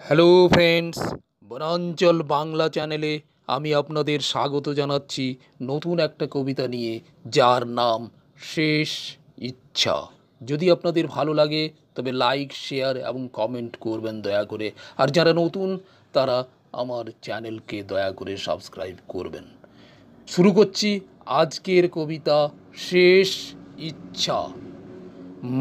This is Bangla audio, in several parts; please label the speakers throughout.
Speaker 1: হ্যালো ফ্রেন্ডস, বনাঞ্চল বাংলা চ্যানেলে আমি আপনাদের স্বাগত জানাচ্ছি নতুন একটা কবিতা নিয়ে, যার নাম শেষ ইচ্ছা। যদি আপনাদের ভালো লাগে তবে লাইক, শেয়ার এবং কমেন্ট করবেন দয়া করে। আর যারা নতুন তারা আমার চ্যানেলকে দয়া করে সাবস্ক্রাইব করবেন। শুরু করছি আজকের কবিতা শেষ ইচ্ছা।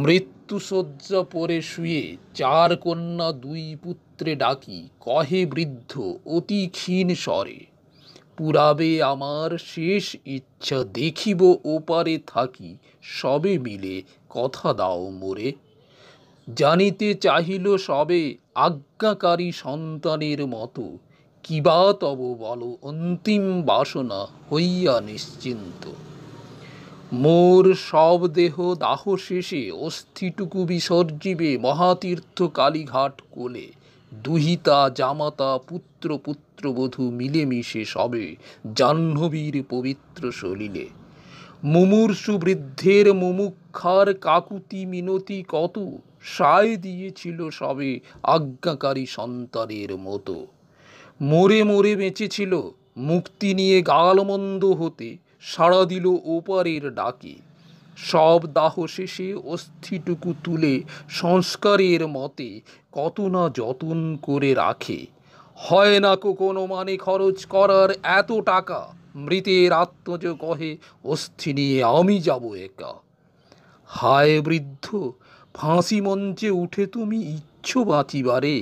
Speaker 1: মৃত্যুশয্যা পরে শুয়ে চার কন্যা দুই পুত্রে ডাকি, কহে বৃদ্ধ অতি ক্ষীণ স্বরে, পুরাবে আমার শেষ ইচ্ছা, দেখিব ওপারে থাকি, সবে মিলে কথা দাও মোরে। জানিতে চাহিল সবে আজ্ঞাকারী সন্তানের মতো, কিবা তব বলো অন্তিম বাসনা হইয়া নিশ্চিন্ত। মোর সব দেহ দাহ শেষে অস্থিটুকু বিসর্জিবে মহাতীর্থ কালীঘাট কোলে, দুহিতা জামাতা পুত্র পুত্রবধূ মিলেমিশে সবে জাহ্নবীর পবিত্র সলিলে। মুমূর্ষু বৃদ্ধের মুমুক্ষার কাকুতি মিনতি কত, সায় দিয়েছিল সবে আজ্ঞাকারী সন্তানের মতো। মরে মরে বেঁচেছিল মুক্তি নিয়ে গালমন্দ হতে, সাড়া দিল ওপারের ডাকে। সব দাহ শেষে অস্থিটুকু তুলে সংস্কারের মতে কত না যতন করে রাখে। হয় না কোনো মানে খরচ করার এত টাকা, মৃতের আত্মজ কহে অস্থি নিয়ে আমি যাব একা। হায় বৃদ্ধ, ফাঁসি মঞ্চে উঠে তুমি ইচ্ছো বাঁচিবারে,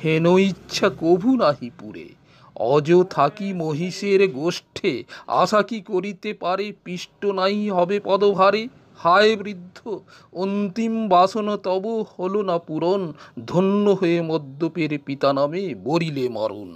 Speaker 1: হেন ইচ্ছা কভু নাহি পুরে। অজ থাকি মহিষের গোষ্ঠে, আশা কি করিতে পারে পিষ্ট নাই হবে পদভারে। হায় বৃদ্ধ, অন্তিম বাসনা তব হলো না পূরণ, ধন্য হয়ে মদ্যপের পিতা নামে বরিলে মরণ।